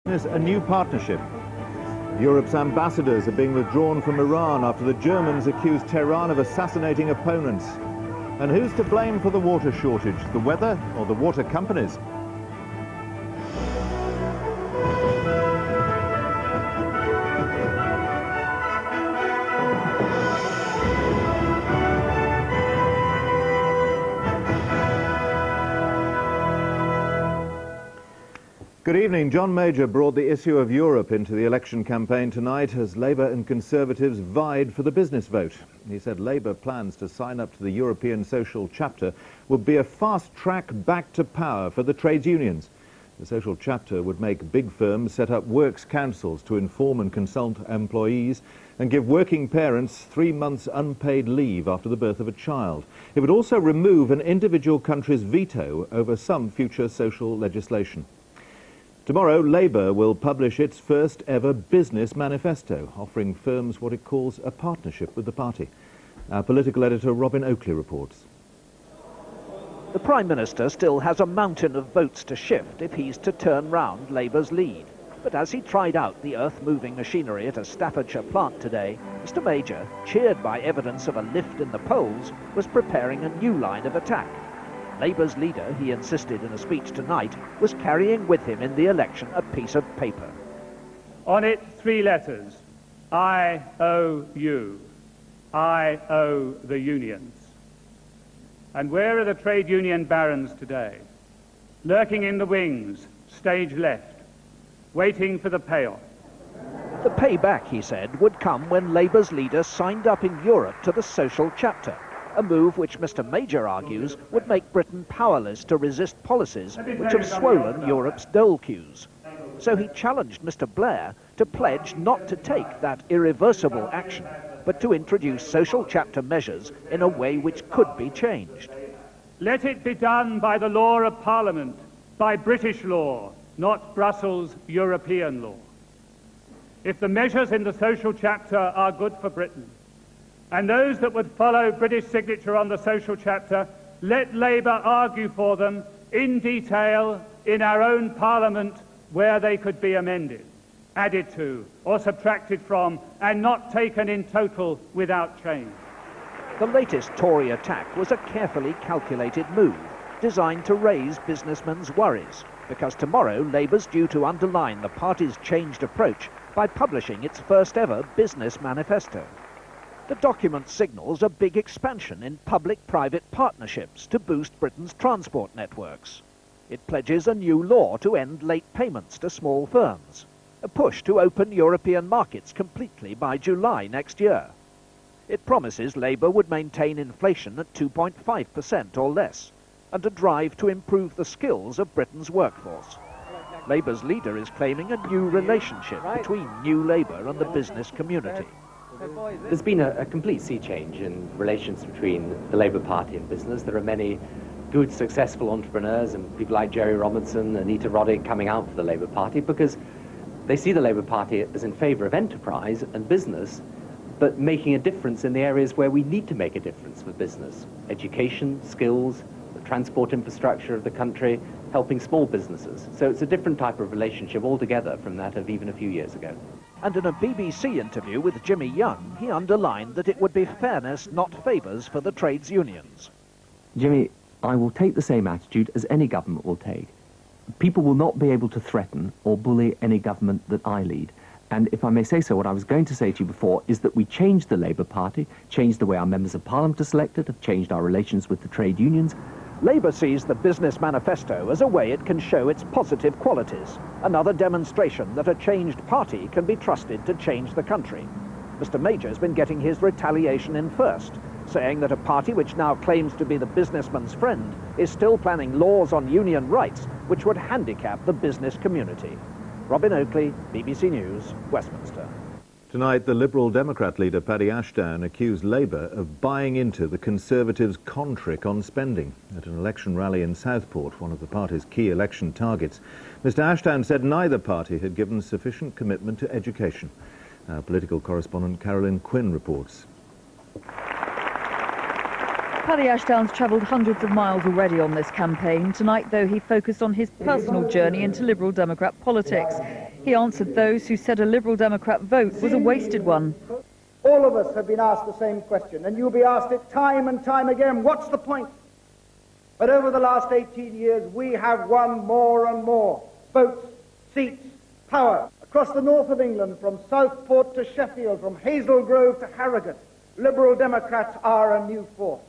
A new partnership. Europe's ambassadors are being withdrawn from Iran after the Germans accuse Tehran of assassinating opponents. And who's to blame for the water shortage, the weather or the water companies? Good evening. John Major brought the issue of Europe into the election campaign tonight as Labour and Conservatives vied for the business vote. He said Labour plans to sign up to the European Social Chapter would be a fast track back to power for the trades unions. The Social Chapter would make big firms set up works councils to inform and consult employees and give working parents 3 months unpaid leave after the birth of a child. It would also remove an individual country's veto over some future social legislation. Tomorrow, Labour will publish its first ever business manifesto, offering firms what it calls a partnership with the party. Our political editor Robin Oakley reports. The Prime Minister still has a mountain of votes to shift if he's to turn round Labour's lead. But as he tried out the earth-moving machinery at a Staffordshire plant today, Mr Major, cheered by evidence of a lift in the polls, was preparing a new line of attack. Labour's leader, he insisted in a speech tonight, was carrying with him in the election a piece of paper. On it, 3 letters. I owe you. I owe the unions. And where are the trade union barons today? Lurking in the wings, stage left, waiting for the payoff. The payback, he said, would come when Labour's leader signed up in Europe to the Social Chapter, a move which Mr Major argues would make Britain powerless to resist policies which have swollen Europe's dole queues. So he challenged Mr Blair to pledge not to take that irreversible action, but to introduce Social Chapter measures in a way which could be changed. Let it be done by the law of Parliament, by British law, not Brussels' European law. If the measures in the Social Chapter are good for Britain, and those that would follow British signature on the Social Chapter, let Labour argue for them in detail in our own Parliament where they could be amended, added to, or subtracted from, and not taken in total without change. The latest Tory attack was a carefully calculated move designed to raise businessmen's worries, because tomorrow Labour's due to underline the party's changed approach by publishing its first ever business manifesto. The document signals a big expansion in public-private partnerships to boost Britain's transport networks. It pledges a new law to end late payments to small firms, a push to open European markets completely by July next year. It promises Labour would maintain inflation at 2.5% or less, and a drive to improve the skills of Britain's workforce. Labour's leader is claiming a new relationship between New Labour and the business community. There's been a complete sea change in relations between the Labour Party and business. There are many good, successful entrepreneurs and people like Jerry Robinson, Anita Roddick coming out for the Labour Party because they see the Labour Party as in favour of enterprise and business, but making a difference in the areas where we need to make a difference for business. Education, skills, the transport infrastructure of the country, helping small businesses. So it's a different type of relationship altogether from that of even a few years ago. And in a BBC interview with Jimmy Young, he underlined that it would be fairness, not favours, for the trades unions. Jimmy, I will take the same attitude as any government will take. People will not be able to threaten or bully any government that I lead. And if I may say so, what I was going to say to you before is that we changed the Labour Party, changed the way our members of Parliament are selected, have changed our relations with the trade unions. Labour sees the business manifesto as a way it can show its positive qualities, another demonstration that a changed party can be trusted to change the country. Mr Major's been getting his retaliation in first, saying that a party which now claims to be the businessman's friend is still planning laws on union rights which would handicap the business community. Robin Oakley, BBC News, Westminster. Tonight, the Liberal Democrat leader Paddy Ashdown accused Labour of buying into the Conservatives' con trick on spending. At an election rally in Southport, one of the party's key election targets, Mr Ashdown said neither party had given sufficient commitment to education. Our political correspondent Carolyn Quinn reports. Paddy Ashdown's travelled hundreds of miles already on this campaign. Tonight, though, he focused on his personal journey into Liberal Democrat politics. He answered those who said a Liberal Democrat vote was a wasted one. All of us have been asked the same question, and you'll be asked it time and time again. What's the point? But over the last 18 years, we have won more and more votes, seats, power. Across the north of England, from Southport to Sheffield, from Hazel Grove to Harrogate, Liberal Democrats are a new force.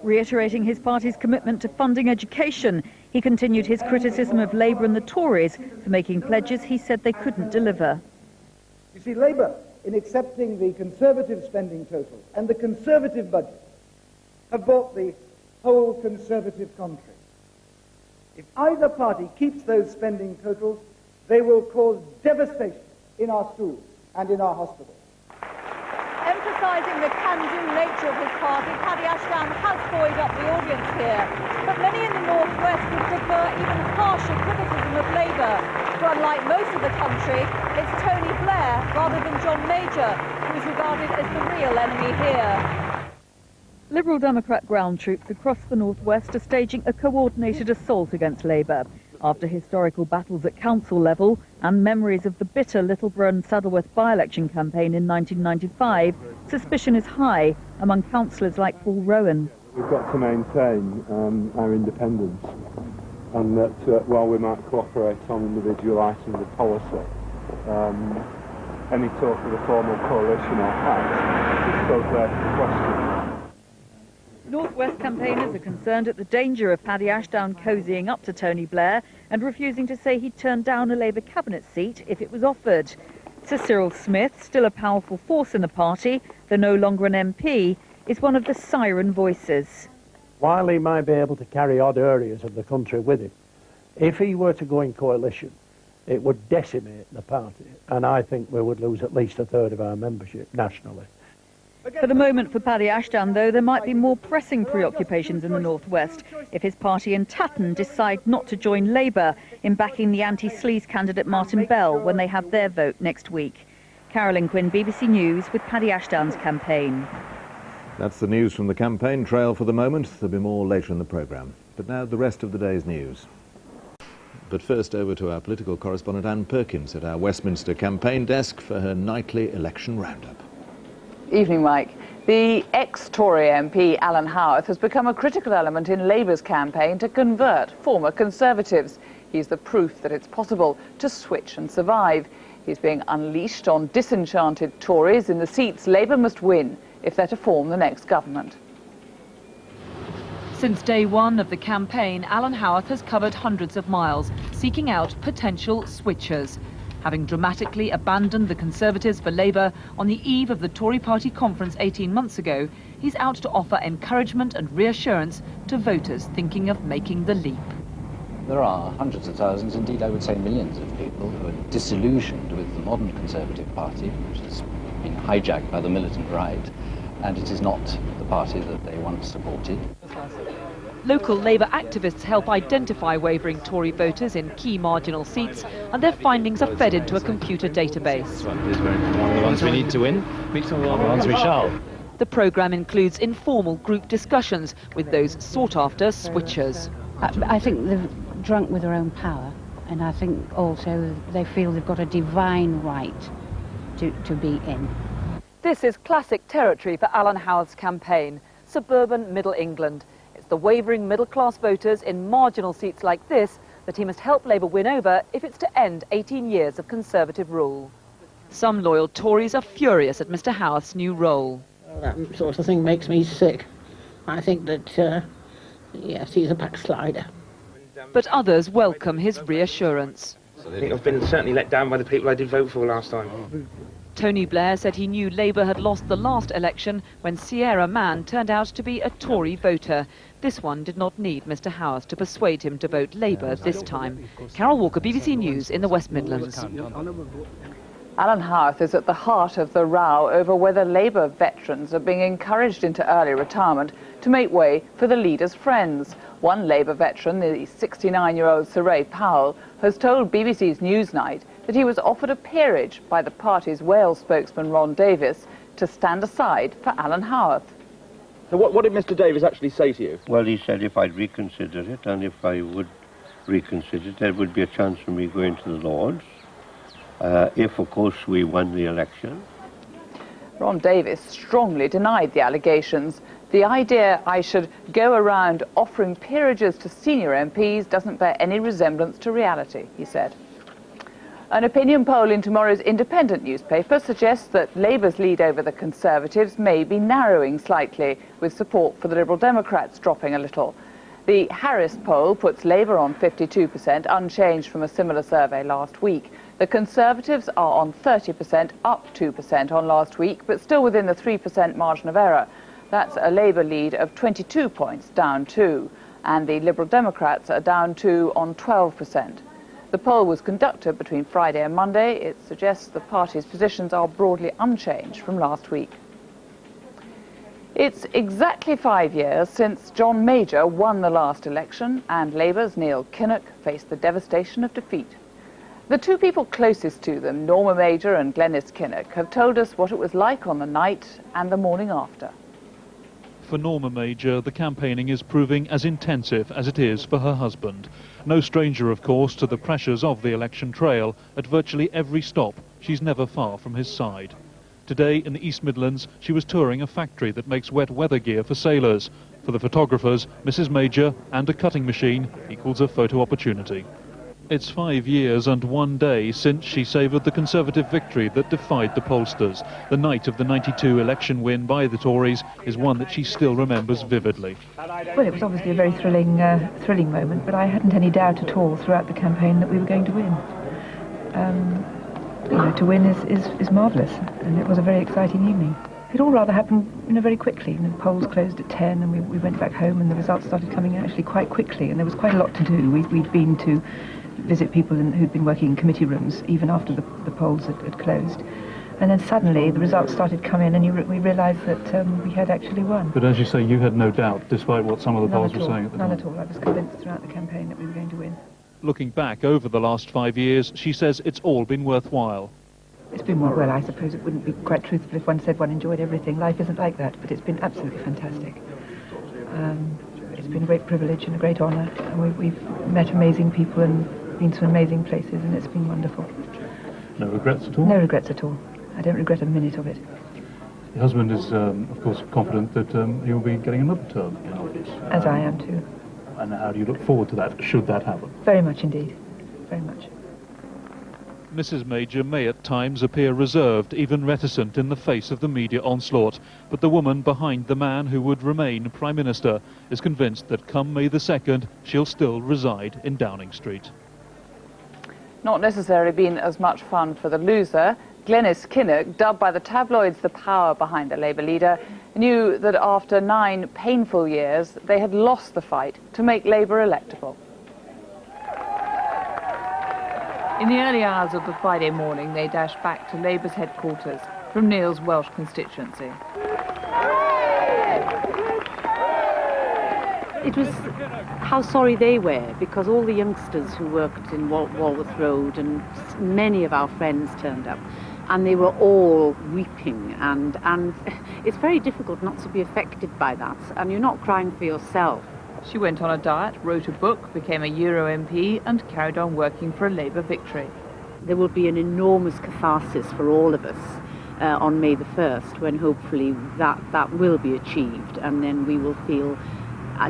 Reiterating his party's commitment to funding education, he continued his criticism of Labour and the Tories for making pledges he said they couldn't deliver. You see, Labour, in accepting the Conservative spending total and the Conservative budget, have bought the whole Conservative country. If either party keeps those spending totals, they will cause devastation in our schools and in our hospitals. Emphasising the can-do nature of his party, Paddy Ashdown has buoyed up the audience here. But many in the North West would prefer even harsher criticism of Labour. For unlike most of the country, it's Tony Blair rather than John Major who is regarded as the real enemy here. Liberal Democrat ground troops across the North West are staging a coordinated assault against Labour. After historical battles at council level and memories of the bitter Littleborough and Saddleworth by-election campaign in 1995, suspicion is high among councillors like Paul Rowan. We've got to maintain our independence, and that while we might cooperate on individual items of policy, any talk of a formal coalition or pact is still there for question. North West campaigners are concerned at the danger of Paddy Ashdown cozying up to Tony Blair and refusing to say he'd turn down a Labour cabinet seat if it was offered. Sir Cyril Smith, still a powerful force in the party, though no longer an MP, is one of the siren voices. While he might be able to carry odd areas of the country with him, if he were to go in coalition, it would decimate the party, and I think we would lose at least a third of our membership nationally. For the moment for Paddy Ashdown, though, there might be more pressing preoccupations in the North West if his party in Tatton decide not to join Labour in backing the anti-sleaze candidate Martin Bell when they have their vote next week. Carolyn Quinn, BBC News, with Paddy Ashdown's campaign. That's the news from the campaign trail for the moment. There'll be more later in the programme. But now the rest of the day's news. But first over to our political correspondent Anne Perkins at our Westminster campaign desk for her nightly election roundup. Evening, Mike. The ex-Tory MP Alan Howarth has become a critical element in Labour's campaign to convert former Conservatives. He's the proof that it's possible to switch and survive. He's being unleashed on disenchanted Tories in the seats Labour must win if they're to form the next government. Since day one of the campaign, Alan Howarth has covered hundreds of miles, seeking out potential switchers. Having dramatically abandoned the Conservatives for Labour on the eve of the Tory party conference 18 months ago, he's out to offer encouragement and reassurance to voters thinking of making the leap. There are hundreds of thousands, indeed I would say millions of people who are disillusioned with the modern Conservative Party, which has been hijacked by the militant right, and it is not the party that they once supported. Local Labour activists help identify wavering Tory voters in key marginal seats, and their findings are fed into a computer database. One of the ones we need to win, one of the ones we shall. The programme includes informal group discussions with those sought-after switchers. I think they've drunk with their own power, and I think also they feel they've got a divine right to be in. This is classic territory for Alan Howarth's campaign, suburban Middle England. It's the wavering middle-class voters in marginal seats like this that he must help Labour win over if it's to end 18 years of Conservative rule. Some loyal Tories are furious at Mr Howarth's new role. Well, that sort of thing makes me sick. I think that, yes, he's a backslider. But others welcome his reassurance. I think I've been certainly let down by the people I did vote for last time. Tony Blair said he knew Labour had lost the last election when Sierra Mann turned out to be a Tory voter. This one did not need Mr Howarth to persuade him to vote Labour this time. Carol Walker, BBC News in the West Midlands. Alan Howarth is at the heart of the row over whether Labour veterans are being encouraged into early retirement to make way for the leader's friends. One Labour veteran, the 69-year-old Sir Ray Powell, has told BBC's Newsnight that he was offered a peerage by the party's Wales spokesman Ron Davies to stand aside for Alan Howarth. So what did Mr Davies actually say to you? Well, he said if I'd reconsider it, and if I would reconsider it, there would be a chance for me going to the Lords, if, of course, we won the election. Ron Davis strongly denied the allegations. The idea I should go around offering peerages to senior MPs doesn't bear any resemblance to reality, he said. An opinion poll in tomorrow's Independent newspaper suggests that Labour's lead over the Conservatives may be narrowing slightly, with support for the Liberal Democrats dropping a little. The Harris poll puts Labour on 52%, unchanged from a similar survey last week. The Conservatives are on 30%, up 2% on last week, but still within the 3% margin of error. That's a Labour lead of 22 points, down 2, and the Liberal Democrats are down 2 on 12%. The poll was conducted between Friday and Monday. It suggests the party's positions are broadly unchanged from last week. It's exactly 5 years since John Major won the last election and Labour's Neil Kinnock faced the devastation of defeat. The two people closest to them, Norma Major and Glenys Kinnock, have told us what it was like on the night and the morning after. For Norma Major, the campaigning is proving as intensive as it is for her husband. No stranger, of course, to the pressures of the election trail. At virtually every stop, she's never far from his side. Today, in the East Midlands, she was touring a factory that makes wet weather gear for sailors. For the photographers, Mrs. Major and a cutting machine equals a photo opportunity. It's 5 years and 1 day since she savoured the Conservative victory that defied the pollsters. The night of the '92 election win by the Tories is one that she still remembers vividly. Well, it was obviously a very thrilling moment, but I hadn't any doubt at all throughout the campaign that we were going to win. You know, to win is marvellous, and it was a very exciting evening. It all rather happened, very quickly. The polls closed at 10, and we went back home, and the results started coming actually quite quickly, and there was quite a lot to do. We'd been to visit people who'd been working in committee rooms even after the polls had closed. And then suddenly the results started coming in, and we realised that we had actually won. But as you say, you had no doubt, despite what some of the polls were saying at the time. None at all. I was convinced throughout the campaign that we were going to win. Looking back over the last 5 years, she says it's all been worthwhile. It's been, well, I suppose it wouldn't be quite truthful if one said one enjoyed everything. Life isn't like that, but it's been absolutely fantastic. It's been a great privilege and a great honour, and we've met amazing people and been to amazing places, and it's been wonderful. No regrets at all? No regrets at all. I don't regret a minute of it. Your husband is, of course, confident that he will be getting another term in office. As I am too. And how do you look forward to that, should that happen? Very much indeed. Very much. Mrs. Major may at times appear reserved, even reticent in the face of the media onslaught, but the woman behind the man who would remain Prime Minister is convinced that come May the 2nd, she'll still reside in Downing Street. Not necessarily been as much fun for the loser. Glenys Kinnock, dubbed by the tabloids the power behind the Labour leader, knew that after 9 painful years, they had lost the fight to make Labour electable. In the early hours of the Friday morning, they dashed back to Labour's headquarters from Neil's Welsh constituency. It was how sorry they were, because all the youngsters who worked in Walworth Road and many of our friends turned up, and they were all weeping, and it's very difficult not to be affected by that, and you're not crying for yourself. She went on a diet, wrote a book, became a Euro MP and carried on working for a Labour victory. There will be an enormous catharsis for all of us on May the 1st, when hopefully that will be achieved, and then we will feel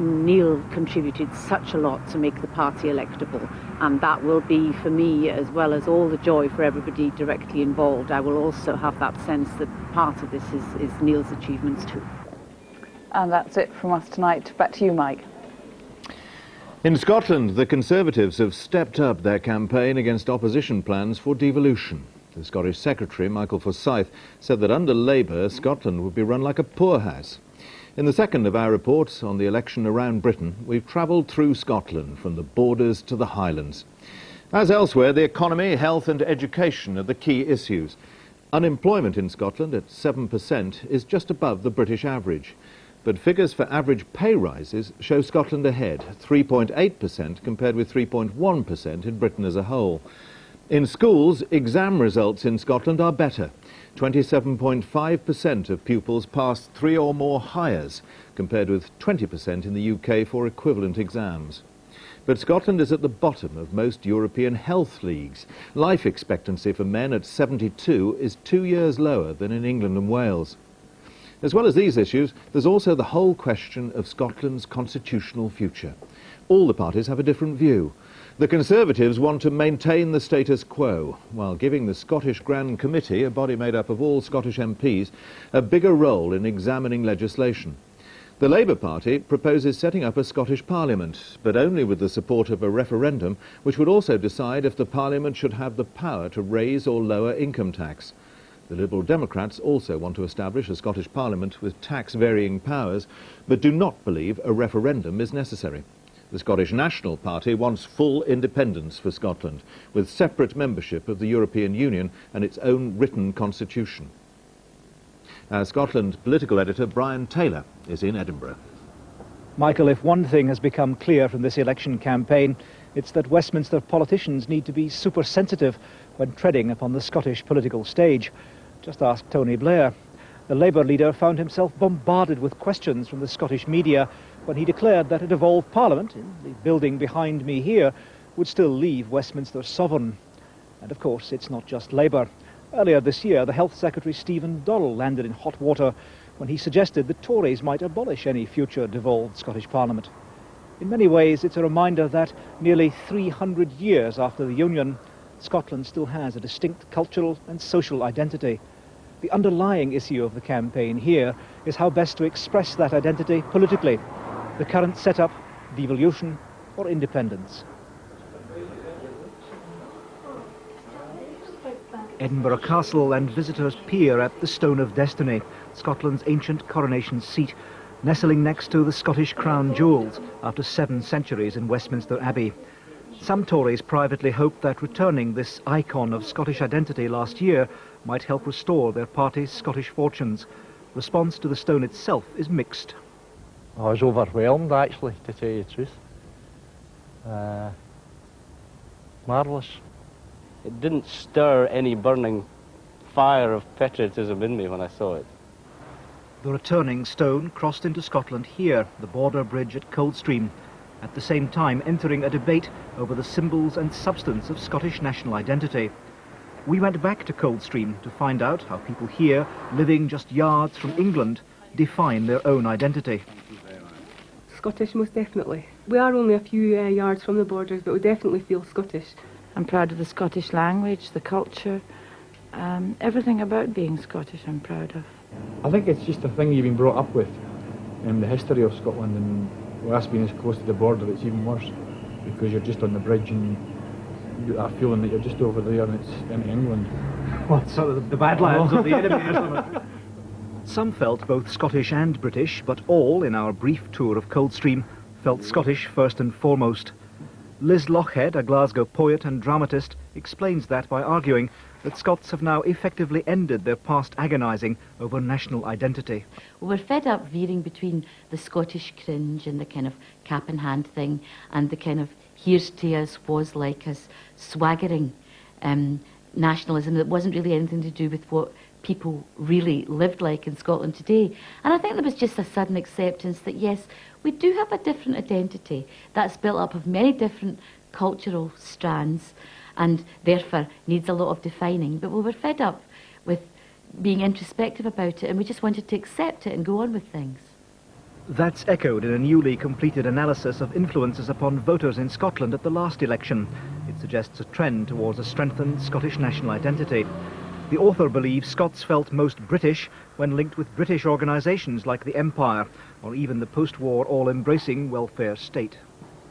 Neil contributed such a lot to make the party electable, and that will be, for me, as well as all the joy for everybody directly involved, I will also have that sense that part of this is Neil's achievements too. And that's it from us tonight. Back to you, Mike. In Scotland, the Conservatives have stepped up their campaign against opposition plans for devolution. The Scottish Secretary, Michael Forsyth, said that under Labour, Scotland would be run like a poorhouse. In the second of our reports on the election around Britain, we've travelled through Scotland, from the borders to the Highlands. As elsewhere, the economy, health and education are the key issues. Unemployment in Scotland at 7% is just above the British average. But figures for average pay rises show Scotland ahead, 3.8% compared with 3.1% in Britain as a whole. In schools, exam results in Scotland are better. 27.5% of pupils passed 3 or more hires, compared with 20% in the UK for equivalent exams. But Scotland is at the bottom of most European health leagues. Life expectancy for men at 72 is 2 years lower than in England and Wales. As well as these issues, there's also the whole question of Scotland's constitutional future. All the parties have a different view. The Conservatives want to maintain the status quo, while giving the Scottish Grand Committee, a body made up of all Scottish MPs, a bigger role in examining legislation. The Labour Party proposes setting up a Scottish Parliament, but only with the support of a referendum, which would also decide if the Parliament should have the power to raise or lower income tax. The Liberal Democrats also want to establish a Scottish Parliament with tax-varying powers, but do not believe a referendum is necessary. The Scottish National Party wants full independence for Scotland, with separate membership of the European Union and its own written constitution. Scotland political editor Brian Taylor is in Edinburgh. Michael, if one thing has become clear from this election campaign, it's that Westminster politicians need to be super sensitive when treading upon the Scottish political stage. Just ask Tony Blair. The Labour leader found himself bombarded with questions from the Scottish media when he declared that a devolved Parliament, in the building behind me here, would still leave Westminster sovereign. And of course, it's not just Labour. Earlier this year, the Health Secretary Stephen Doddle landed in hot water when he suggested the Tories might abolish any future devolved Scottish Parliament. In many ways, it's a reminder that nearly 300 years after the Union, Scotland still has a distinct cultural and social identity. The underlying issue of the campaign here is how best to express that identity politically. The current setup, devolution or independence. Edinburgh Castle and visitors peer at the Stone of Destiny, Scotland's ancient coronation seat, nestling next to the Scottish crown jewels after 7 centuries in Westminster Abbey. Some Tories privately hope that returning this icon of Scottish identity last year might help restore their party's Scottish fortunes. Response to the stone itself is mixed. I was overwhelmed, actually, to tell you the truth. Marvellous. It didn't stir any burning fire of patriotism in me when I saw it. The returning stone crossed into Scotland here, the border bridge at Coldstream, at the same time entering a debate over the symbols and substance of Scottish national identity. We went back to Coldstream to find out how people here, living just yards from England, define their own identity. Scottish, most definitely. We are only a few yards from the borders, but we definitely feel Scottish. I'm proud of the Scottish language, the culture, everything about being Scottish I'm proud of. I think it's just a thing you've been brought up with, the history of Scotland, and with us being as close to the border it's even worse, because you're just on the bridge and you get that feeling that you're just over there and it's in England. What, sort of the Badlands of the enemy or something? Some felt both Scottish and British, but all, in our brief tour of Coldstream, felt Scottish first and foremost. Liz Lochhead, a Glasgow poet and dramatist, explains that by arguing that Scots have now effectively ended their past agonising over national identity. We're fed up veering between the Scottish cringe and the kind of cap-in-hand thing and the kind of here's to us, was like us, swaggering nationalism that wasn't really anything to do with what people really lived like in Scotland today. And I think there was just a sudden acceptance that yes, we do have a different identity that's built up of many different cultural strands and therefore needs a lot of defining. But we were fed up with being introspective about it and we just wanted to accept it and go on with things. That's echoed in a newly completed analysis of influences upon voters in Scotland at the last election. It suggests a trend towards a strengthened Scottish national identity. The author believes Scots felt most British when linked with British organisations like the Empire, or even the post-war all-embracing welfare state.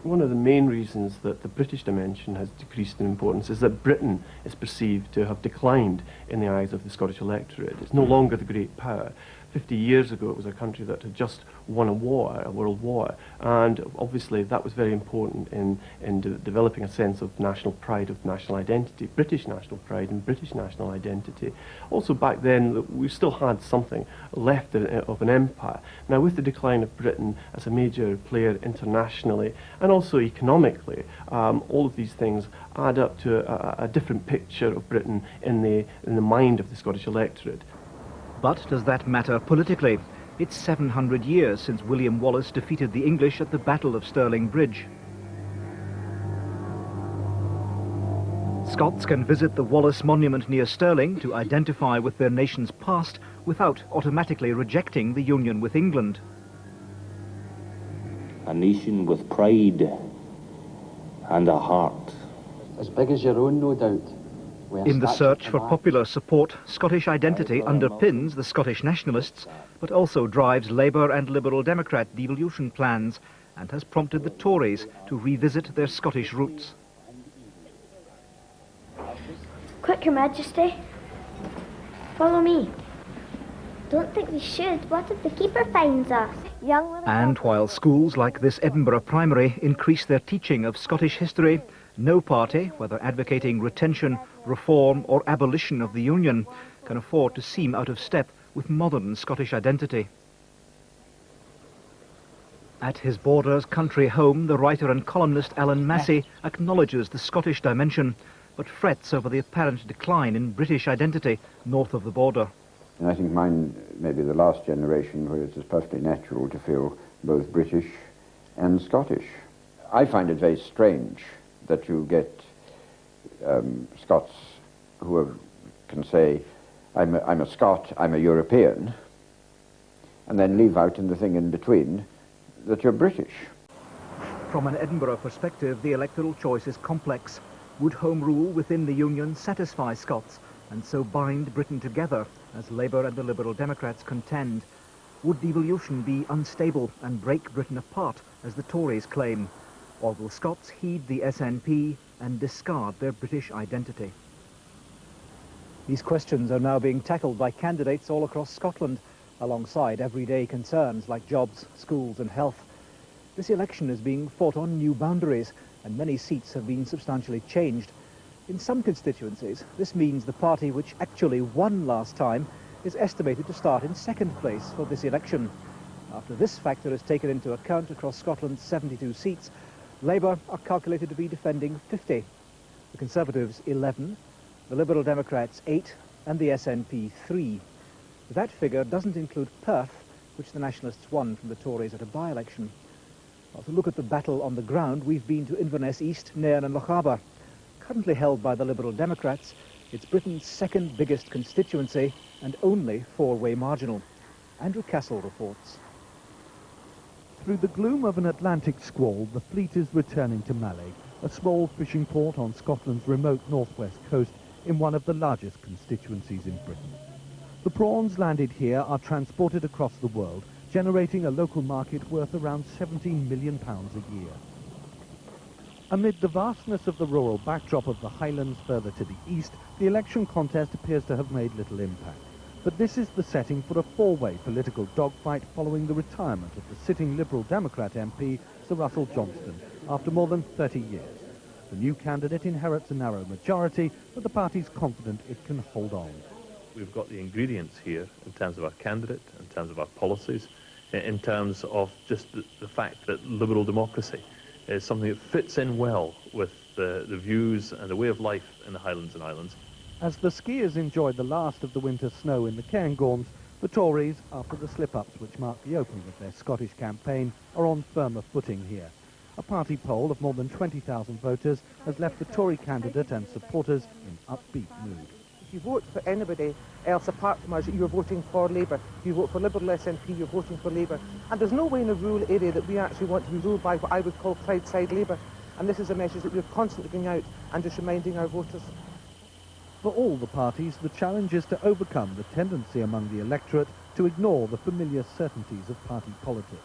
One of the main reasons that the British dimension has decreased in importance is that Britain is perceived to have declined in the eyes of the Scottish electorate. It's no longer the great power. 50 years ago it was a country that had just won a war, a world war, and obviously that was very important in developing a sense of national pride, of national identity, British national pride and British national identity. Also back then we still had something left of an empire. Now with the decline of Britain as a major player internationally and also economically, all of these things add up to a different picture of Britain in the mind of the Scottish electorate. But does that matter politically? It's 700 years since William Wallace defeated the English at the Battle of Stirling Bridge. Scots can visit the WALLACE monument near Stirling to identify with their nation's past without automatically rejecting the union with England. A nation with pride and a heart. As big as your own, no doubt. In the search for popular support, Scottish identity underpins the Scottish nationalists, but also drives Labour and Liberal Democrat devolution plans and has prompted the Tories to revisit their Scottish roots. Quick, Your Majesty. Follow me. Don't think we should. What if the keeper finds us? And while schools like this Edinburgh primary increase their teaching of Scottish history, no party, whether advocating retention, reform or abolition of the Union, can afford to seem out of step with modern Scottish identity. At his Borders country home, the writer and columnist Alan Massie acknowledges the Scottish dimension, but frets over the apparent decline in British identity north of the border. And I think mine may be the last generation where it is perfectly natural to feel both British and Scottish. I find it very strange that you get Scots who can say, I'm a Scot, I'm a European, and then leave out in the thing in between that you're British. From an Edinburgh perspective, the electoral choice is complex. Would Home Rule within the Union satisfy Scots and so bind Britain together, as Labour and the Liberal Democrats contend? Would devolution be unstable and break Britain apart, as the Tories claim? Or will Scots heed the SNP and discard their British identity? These questions are now being tackled by candidates all across Scotland, alongside everyday concerns like jobs, schools and health. This election is being fought on new boundaries, and many seats have been substantially changed. In some constituencies, this means the party which actually won last time is estimated to start in second place for this election. After this factor is taken into account across Scotland's 72 seats, Labour are calculated to be defending 50, the Conservatives 11, the Liberal Democrats 8 and the SNP 3. That figure doesn't include Perth, which the Nationalists won from the Tories at a by-election. Well, to look at the battle on the ground, we've been to Inverness East, Nairn and Lochaber. Currently held by the Liberal Democrats, it's Britain's second biggest constituency and only four-way marginal. Andrew Cassell reports. Through the gloom of an Atlantic squall, the fleet is returning to Malé, a small fishing port on Scotland's remote northwest coast in one of the largest constituencies in Britain. The prawns landed here are transported across the world, generating a local market worth around £17 million a year. Amid the vastness of the rural backdrop of the Highlands further to the east, the election contest appears to have made little impact. But this is the setting for a four-way political dogfight following the retirement of the sitting Liberal Democrat MP, Sir Russell Johnston, after more than 30 years. The new candidate inherits a narrow majority, but the party's confident it can hold on. We've got the ingredients here in terms of our candidate, in terms of our policies, in terms of just the fact that liberal democracy is something that fits in well with the views and the way of life in the Highlands and Islands. As the skiers enjoy the last of the winter snow in the Cairngorms, the Tories, after the slip-ups which mark the opening of their Scottish campaign, are on firmer footing here. A party poll of more than 20,000 voters has left the Tory candidate and supporters in upbeat mood. If you vote for anybody else apart from us, you're voting for Labour. If you vote for Liberal SNP, you're voting for Labour. And there's no way in a rural area that we actually want to be ruled by what I would call Clydeside Labour. And this is a message that we're constantly going out and just reminding our voters. For all the parties, the challenge is to overcome the tendency among the electorate to ignore the familiar certainties of party politics.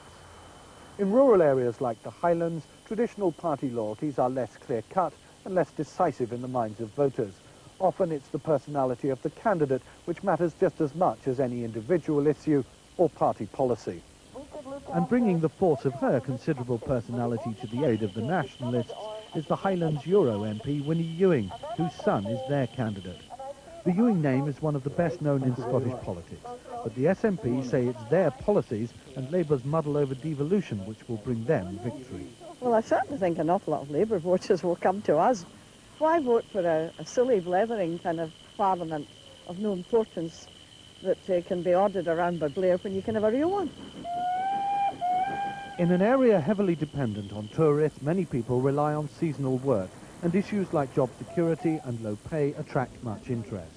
In rural areas like the Highlands, traditional party loyalties are less clear-cut and less decisive in the minds of voters. Often it's the personality of the candidate which matters just as much as any individual issue or party policy. And bringing the force of her considerable personality to the aid of the nationalists is the Highlands Euro MP Winnie Ewing, whose son is their candidate. The Ewing name is one of the best known in Scottish politics, but the SNP say it's their policies and Labour's muddle over devolution which will bring them victory. Well, I certainly think an awful lot of Labour voters will come to us. Why vote for a silly, blethering kind of parliament of no importance that can be ordered around by Blair when you can have a real one? In an area heavily dependent on tourists, many people rely on seasonal work, and issues like job security and low pay attract much interest.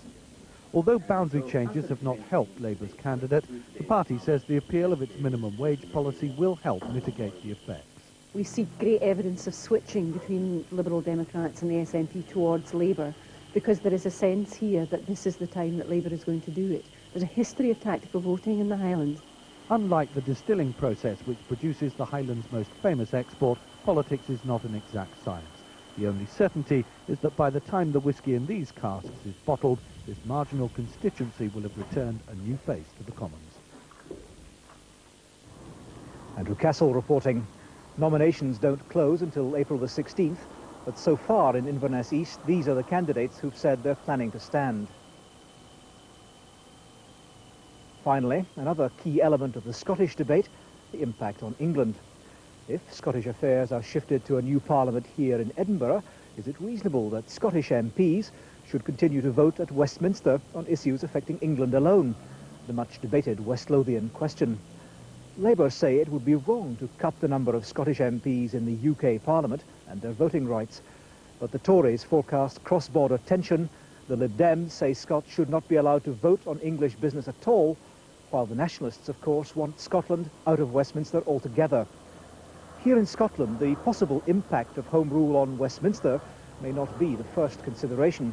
Although boundary changes have not helped Labour's candidate, the party says the appeal of its minimum wage policy will help mitigate the effects. We see great evidence of switching between Liberal Democrats and the SNP towards Labour, because there is a sense here that this is the time that Labour is going to do it. There's a history of tactical voting in the Highlands. Unlike the distilling process which produces the Highlands' most famous export, politics is not an exact science. The only certainty is that by the time the whisky in these casks is bottled, this marginal constituency will have returned a new face to the Commons. Andrew Cassell reporting. Nominations don't close until April the 16th, but so far in Inverness East, these are the candidates who've said they're planning to stand. Finally, another key element of the Scottish debate, the impact on England. If Scottish affairs are shifted to a new parliament here in Edinburgh, is it reasonable that Scottish MPs should continue to vote at Westminster on issues affecting England alone? The much debated West Lothian question. Labour say it would be wrong to cut the number of Scottish MPs in the UK Parliament and their voting rights. But the Tories forecast cross-border tension. The Lib Dems say Scots should not be allowed to vote on English business at all, while the Nationalists, of course, want Scotland out of Westminster altogether. Here in Scotland, the possible impact of Home Rule on Westminster may not be the first consideration,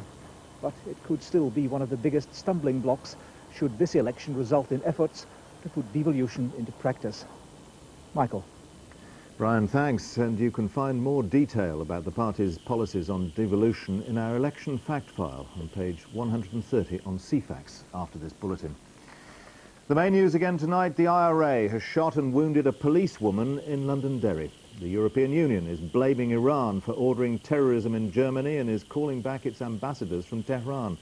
but it could still be one of the biggest stumbling blocks should this election result in efforts to put devolution into practice. Michael. Brian, thanks. And you can find more detail about the party's policies on devolution in our election fact file on page 130 on CFAX after this bulletin. The main news again tonight, the IRA has shot and wounded a policewoman in Londonderry. The European Union is blaming Iran for ordering terrorism in Germany and is calling back its ambassadors from Tehran.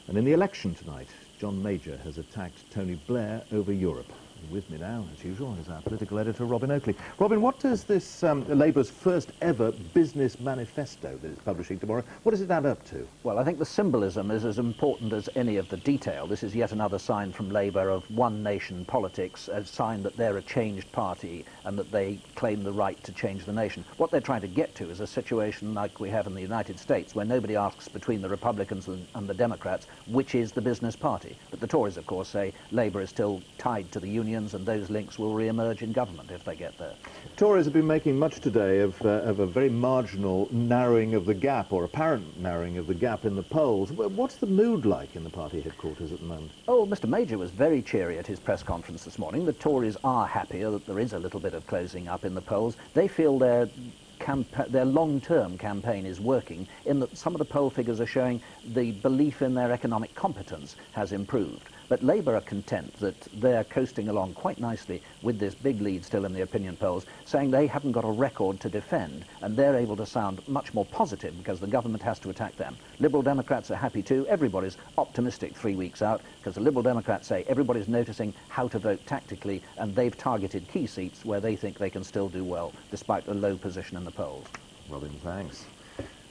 And in the election tonight, John Major has attacked Tony Blair over Europe. And with me now, as usual, is our political editor, Robin Oakley. Robin, what does this Labour's first ever business manifesto that it's publishing tomorrow, what does it add up to? Well, I think the symbolism is as important as any of the detail. This is yet another sign from Labour of one nation politics, a sign that they're a changed party and that they claim the right to change the nation. What they're trying to get to is a situation like we have in the United States, where nobody asks between the Republicans and the Democrats which is the business party. But the Tories, of course, say Labour is still tied to the unions, and those links will re-emerge in government if they get there. Tories have been making much today of a very marginal narrowing of the gap, or apparent narrowing of the gap in the polls. What's the mood like in the party headquarters at the moment? Oh, Mr Major was very cheery at his press conference this morning. The Tories are happier that there is a little bit of closing up in the polls. They feel their long-term campaign is working, in that some of the poll figures are showing the belief in their economic competence has improved. But Labour are content that they're coasting along quite nicely with this big lead still in the opinion polls, saying they haven't got a record to defend, and they're able to sound much more positive because the government has to attack them. Liberal Democrats are happy too. Everybody's optimistic 3 weeks out, because the Liberal Democrats say everybody's noticing how to vote tactically, and they've targeted key seats where they think they can still do well, despite a low position in the polls. Robin, thanks.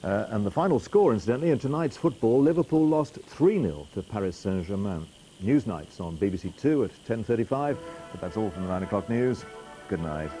And the final score, incidentally, in tonight's football, Liverpool lost 3-0 to Paris Saint-Germain. Newsnights on BBC 2 at 10:35. But that's all from the 9 o'clock news. Good night.